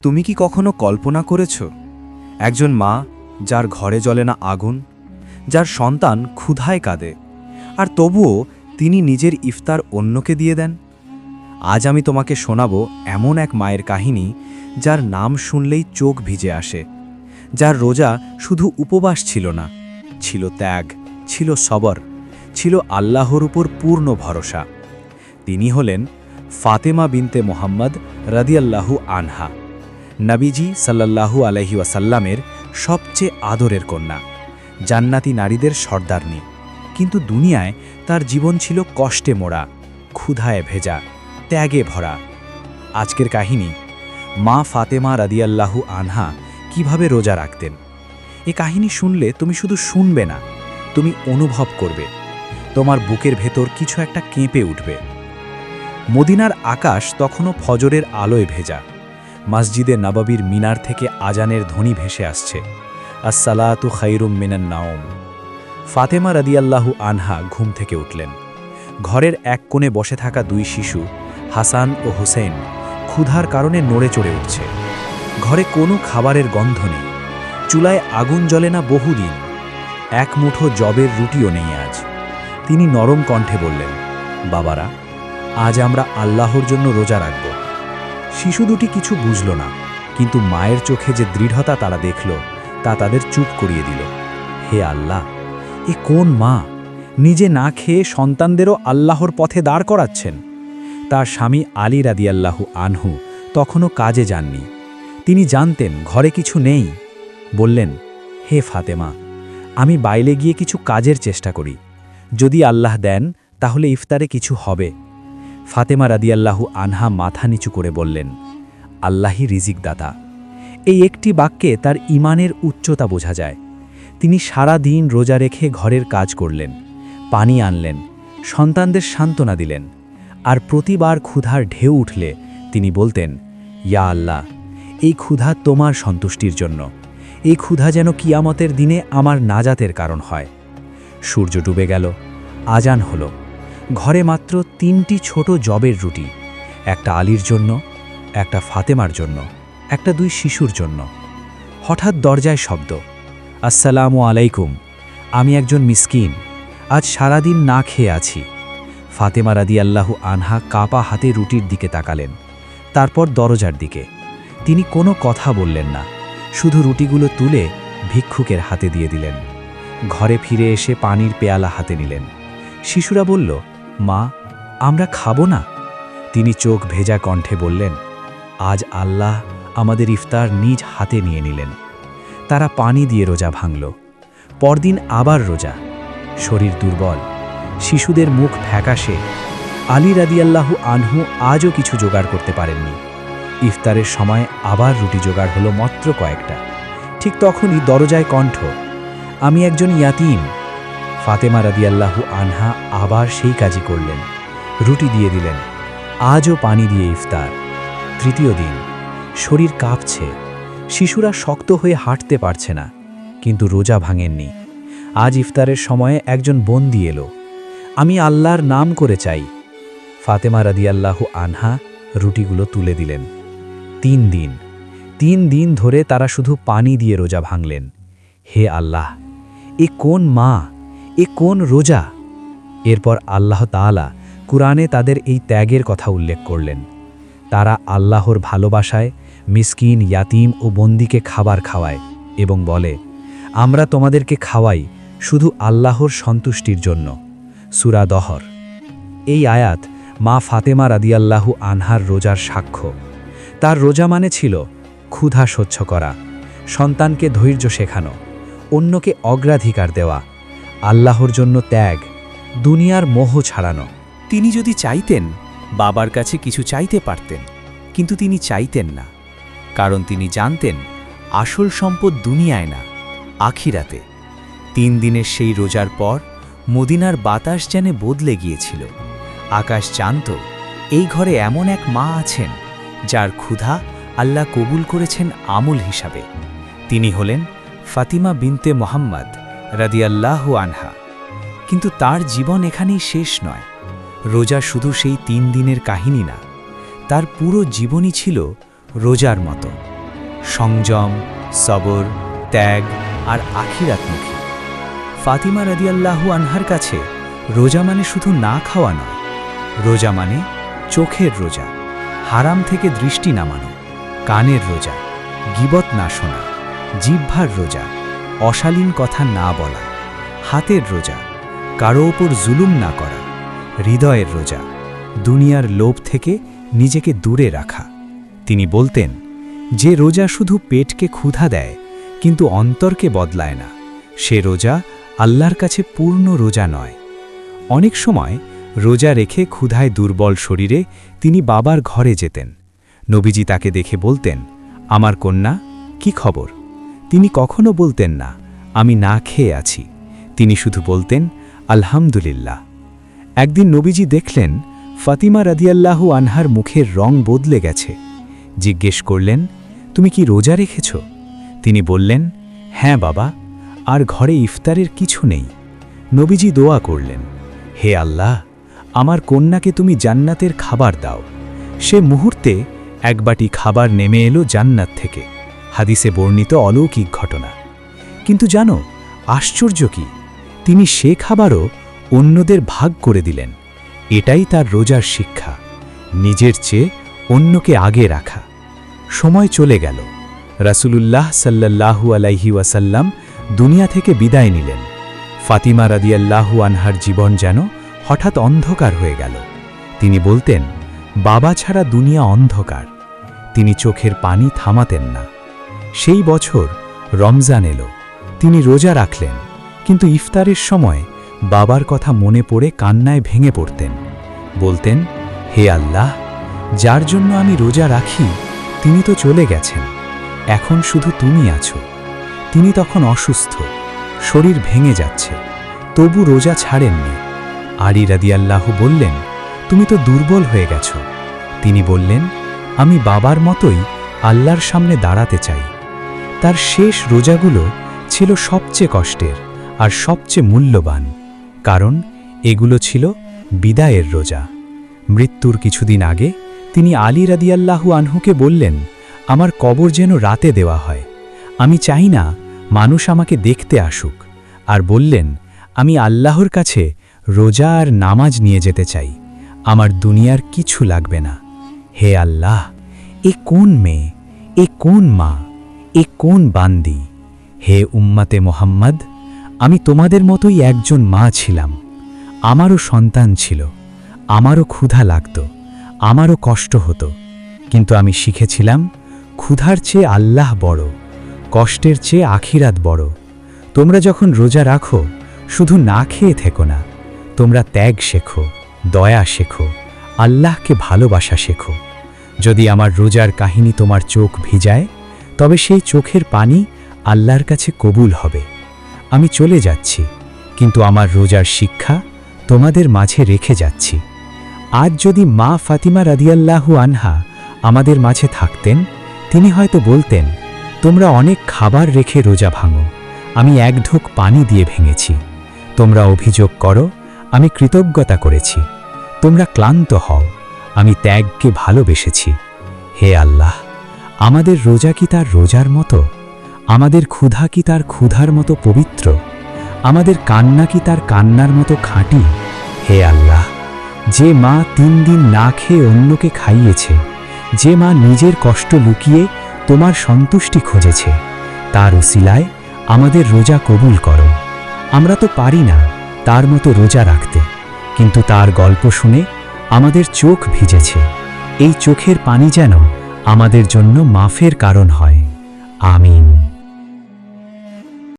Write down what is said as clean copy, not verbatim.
তুমি কি কখনো কল্পনা করেছ একজন মা যার ঘরে জ্বলে না আগুন, যার সন্তান ক্ষুধায় কাঁদে, আর তবুও তিনি নিজের ইফতার অন্যকে দিয়ে দেন? আজ আমি তোমাকে শোনাবো এমন এক মায়ের কাহিনী যার নাম শুনলেই চোখ ভিজে আসে, যার রোজা শুধু উপবাস ছিল না, ছিল ত্যাগ, ছিল সবর, ছিল আল্লাহর উপর পূর্ণ ভরসা। তিনি হলেন ফাতেমা বিনতে মোহাম্মদ রাদিয়াল্লাহু আনহা, নবীজি সাল্লাল্লাহু আলাইহি ওয়াসাল্লামের সবচেয়ে আদরের কন্যা, জান্নাতি নারীদের সর্দারনী। কিন্তু দুনিয়ায় তার জীবন ছিল কষ্টে মোড়া, ক্ষুধায় ভেজা, ত্যাগে ভরা। আজকের কাহিনী মা ফাতেমা রাদিয়াল্লাহু আনহা কিভাবে রোজা রাখতেন। এ কাহিনী শুনলে তুমি শুধু শুনবে না, তুমি অনুভব করবে। তোমার বুকের ভেতর কিছু একটা কেঁপে উঠবে। মদিনার আকাশ তখনও ফজরের আলোয় ভেজা। মসজিদে নববীর মিনার থেকে আজানের ধ্বনি ভেসে আসছে, আসসালাতু খায়রুম মিনান নাওম। ফাতেমা রাদিয়াল্লাহু আনহা ঘুম থেকে উঠলেন। ঘরের এক কোণে বসে থাকা দুই শিশু, হাসান ও হুসেন, ক্ষুধার কারণে নড়ে চড়ে উঠছে। ঘরে কোনো খাবারের গন্ধ নেই, চুলায় আগুন জ্বলে না বহুদিন, এক মুঠো জবের রুটিও নেই আজ। তিনি নরম কণ্ঠে বললেন, বাবারা, আজ আমরা আল্লাহর জন্য রোজা রাখব। শিশু দুটি কিছু বুঝল না, কিন্তু মায়ের চোখে যে দৃঢ়তা তারা দেখল, তা তাদের চুপ করিয়ে দিল। হে আল্লাহ, এ কোন মা নিজে না খেয়ে সন্তানদেরও আল্লাহর পথে দাঁড় করাচ্ছেন? তার স্বামী আলী রাদিয়াল্লাহু আনহু তখনও কাজে যাননি। তিনি জানতেন ঘরে কিছু নেই। বললেন, হে ফাতেমা, আমি বাইরে গিয়ে কিছু কাজের চেষ্টা করি, যদি আল্লাহ দেন তাহলে ইফতারে কিছু হবে। ফাতেমা রাদিয়াল্লাহু আনহা মাথা নিচু করে বললেন, আল্লাহই রিজিক দাতা। এই একটি বাক্যে তার ঈমানের উচ্চতা বোঝা যায়। তিনি সারা দিন রোজা রেখে ঘরের কাজ করলেন, পানি আনলেন, সন্তানদের সান্ত্বনা দিলেন। আর প্রতিবার ক্ষুধার ঢেউ উঠলে তিনি বলতেন, ইয়া আল্লাহ, এই ক্ষুধা তোমার সন্তুষ্টির জন্য। এই ক্ষুধা যেন কিয়ামতের দিনে আমার নাজাতের কারণ হয়। সূর্য ডুবে গেল, আজান হলো। ঘরে মাত্র 3টি ছোট জবের রুটি, একটা আলীর জন্য, একটা ফাতেমার জন্য, একটা 2 শিশুর জন্য। হঠাৎ দরজায় শব্দ, আসসালামু আলাইকুম, আমি একজন মিসকিন, আজ সারাদিন না খেয়ে আছি। ফাতেমা রাদিয়াল্লাহু আনহা কাপা হাতে রুটির দিকে তাকালেন, তারপর দরজার দিকে। তিনি কোনো কথা বললেন না, শুধু রুটিগুলো তুলে ভিক্ষুকের হাতে দিয়ে দিলেন। ঘরে ফিরে এসে পানির পেয়ালা হাতে নিলেন। শিশুরা বলল, মা, আমরা খাবো না। তিনি চোখ ভেজা কণ্ঠে বললেন, আজ আল্লাহ আমাদের ইফতার নিজ হাতে নিয়ে নিলেন। তারা পানি দিয়ে রোজা ভাঙল। পরদিন আবার রোজা। শরীর দুর্বল, শিশুদের মুখ ফ্যাকাশে। আলী রাদিয়াল্লাহু আনহু আজও কিছু জোগাড় করতে পারেননি। ইফতারের সময় আবার রুটি জোগাড় হলো মাত্র কয়েকটা। ঠিক তখনই দরজায় কণ্ঠ, আমি একজন ইয়াতীম। ফাতেমা রাদিয়াল্লাহু আনহা আবার সেই কাজই করলেন, রুটি দিয়ে দিলেন। আজও পানি দিয়ে ইফতার। তৃতীয় দিন, শরীর কাঁপছে, শিশুরা শক্ত হয়ে হাঁটতে পারছে না, কিন্তু রোজা ভাঙেননি। আজ ইফতারের সময়ে একজন বন্দী এলো, আমি আল্লাহর নাম করে চাই। ফাতেমা রাদিয়াল্লাহু আনহা রুটিগুলো তুলে দিলেন। 3 দিন ধরে তারা শুধু পানি দিয়ে রোজা ভাঙলেন। হে আল্লাহ, এ কোন মা, এ কোন রোজা! এরপর আল্লাহ তাআলা কুরআনে তাদের এই ত্যাগের কথা উল্লেখ করলেন। তারা আল্লাহর ভালোবাসায় মিসকিন, ইয়াতীম ও বন্দীকে খাবার খাওয়ায় এবং বলে, আমরা তোমাদেরকে খাওয়াই শুধু আল্লাহর সন্তুষ্টির জন্য। সূরা দহর। এই আয়াত মা ফাতেমা রাদিয়াল্লাহু আনহার রোজার সাক্ষ্য। তার রোজা মানে ছিল ক্ষুধা সহ্য করা, সন্তানকে ধৈর্য শেখানো, অন্যকে অগ্রাধিকার দেওয়া, আল্লাহর জন্য ত্যাগ, দুনিয়ার মোহ ছাড়ানো। তিনি যদি চাইতেন বাবার কাছে কিছু চাইতে পারতেন, কিন্তু তিনি চাইতেন না, কারণ তিনি জানতেন আসল সম্পদ দুনিয়ায় না, আখিরাতে। 3 দিনের সেই রোজার পর মদিনার বাতাস যেন বদলে গিয়েছিল। আকাশ জানত এই ঘরে এমন এক মা আছেন যার ক্ষুধা আল্লাহ কবুল করেছেন আমল হিসাবে। তিনি হলেন ফাতিমা বিনতে মোহাম্মদ রাদিয়াল্লাহু আনহা। কিন্তু তার জীবন এখানেই শেষ নয়। রোজা শুধু সেই 3 দিনের কাহিনী না, তার পুরো জীবনই ছিল রোজার মতো। সংযম, সবর, ত্যাগ আর আখিরাতমুখী। ফাতিমা রাদিয়াল্লাহু আনহার কাছে রোজা মানে শুধু না খাওয়া নয়, রোজা মানে চোখের রোজা, হারাম থেকে দৃষ্টি নামানো, কানের রোজা, গীবত না শোনা, জিহ্বার রোজা, অশালীন কথা না বলা, হাতের রোজা, কারো ওপর জুলুম না করা, হৃদয়ের রোজা, দুনিয়ার লোভ থেকে নিজেকে দূরে রাখা। তিনি বলতেন, যে রোজা শুধু পেটকে ক্ষুধা দেয় কিন্তু অন্তরকে বদলায় না, সে রোজা আল্লাহর কাছে পূর্ণ রোজা নয়। অনেক সময় রোজা রেখে ক্ষুধায় দুর্বল শরীরে তিনি বাবার ঘরে যেতেন। নবীজি তাকে দেখে বলতেন, আমার কন্যা, কি খবর? তিনি কখনো বলতেন না, আমি না খেয়ে আছি। তিনি শুধু বলতেন, আলহামদুলিল্লাহ। একদিন নবীজি দেখলেন ফাতিমা রাদিয়াল্লাহু আনহার মুখের রং বদলে গেছে। জিজ্ঞেস করলেন, তুমি কি রোজা রেখেছ? তিনি বললেন, হ্যাঁ বাবা, আর ঘরে ইফতারের কিছু নেই। নবীজি দোয়া করলেন, হে আল্লাহ, আমার কন্যাকে তুমি জান্নাতের খাবার দাও। সে মুহূর্তে এক বাটি খাবার নেমে এলো জান্নাত থেকে। হাদিসে বর্ণিত অলৌকিক ঘটনা। কিন্তু জানো আশ্চর্য কি, তিনি সে খাবারও অন্যদের ভাগ করে দিলেন। এটাই তার রোজার শিক্ষা, নিজের চেয়ে অন্যকে আগে রাখা। সময় চলে গেল। রাসূলুল্লাহ সাল্লাল্লাহু আলাইহি ওয়াসাল্লাম দুনিয়া থেকে বিদায় নিলেন। ফাতিমা রাদিয়াল্লাহু আনহার জীবন যেন হঠাৎ অন্ধকার হয়ে গেল। তিনি বলতেন, বাবা ছাড়া দুনিয়া অন্ধকার। তিনি চোখের পানি থামাতেন না। সেই বছর রমজান এলো। তিনি রোজা রাখলেন, কিন্তু ইফতারের সময় বাবার কথা মনে পড়ে কান্নায় ভেঙে পড়তেন। বলতেন, হে আল্লাহ, যার জন্য আমি রোজা রাখি তিনি তো চলে গেছেন, এখন শুধু তুমি আছো। তিনি তখন অসুস্থ, শরীর ভেঙে যাচ্ছে, তবু রোজা ছাড়েননি। আলী রাদিয়াল্লাহু বললেন, তুমি তো দুর্বল হয়ে গেছ। তিনি বললেন, আমি বাবার মতোই আল্লাহর সামনে দাঁড়াতে চাই। তার শেষ রোজাগুলো ছিল সবচেয়ে কষ্টের আর সবচেয়ে মূল্যবান, কারণ এগুলো ছিল বিদায়ের রোজা। মৃত্যুর কিছুদিন আগে তিনি আলী রাদিয়াল্লাহু আনহুকে বললেন, আমার কবর যেন রাতে দেওয়া হয়। আমি চাই না মানুষ আমাকে দেখতে আসুক। আর বললেন, আমি আল্লাহর কাছে রোজা আর নামাজ নিয়ে যেতে চাই। আমার দুনিয়ার কিছু লাগবে না। হে আল্লাহ, এ কোন মেয়ে, এ কোন মা, এ কোন বান্দি! হে উম্মতে মোহাম্মদ, আমি তোমাদের মতোই একজন মা ছিলাম। আমারও সন্তান ছিল, আমারও ক্ষুধা লাগত, আমারও কষ্ট হতো। কিন্তু আমি শিখেছিলাম, ক্ষুধার চেয়ে আল্লাহ বড়, কষ্টের চেয়ে আখিরাত বড়। তোমরা যখন রোজা রাখো শুধু না খেয়ে থেকো না, তোমরা ত্যাগ শেখো, দয়া শেখো, আল্লাহকে ভালোবাসা শেখো। যদি আমার রোজার কাহিনী তোমার চোখ ভিজায়, তবে সেই চোখের পানি আল্লাহর কাছে কবুল হবে। আমি চলে যাচ্ছি, কিন্তু আমার রোজার শিক্ষা তোমাদের মাঝে রেখে যাচ্ছি। আজ যদি মা ফাতিমা রাদিয়াল্লাহু আনহা আমাদের মাঝে থাকতেন, তিনি হয়তো বলতেন, তোমরা অনেক খাবার রেখে রোজা ভাঙো, আমি এক ঢোক পানি দিয়ে ভেঙেছি। তোমরা অভিযোগ করো, আমি কৃতজ্ঞতা করেছি। তোমরা ক্লান্ত হও, আমি ত্যাগকে ভালোবেসেছি। হে আল্লাহ, আমাদের রোজা কি তার রোজার মতো? আমাদের ক্ষুধা কি তার ক্ষুধার মতো পবিত্র? আমাদের কান্না কি তার কান্নার মতো খাঁটি? হে আল্লাহ, যে মা 3 দিন না খেয়ে অন্যকে খাইয়েছে, যে মা নিজের কষ্ট লুকিয়ে তোমার সন্তুষ্টি খুঁজেছে, তার উসিলায় আমাদের রোজা কবুল করো। আমরা তো পারি না তার মতো রোজা রাখতে, কিন্তু তার গল্প শুনে আমাদের চোখ ভিজেছে। এই চোখের পানি যেন আমাদের জন্য মাফের কারণ হয়। আমিন।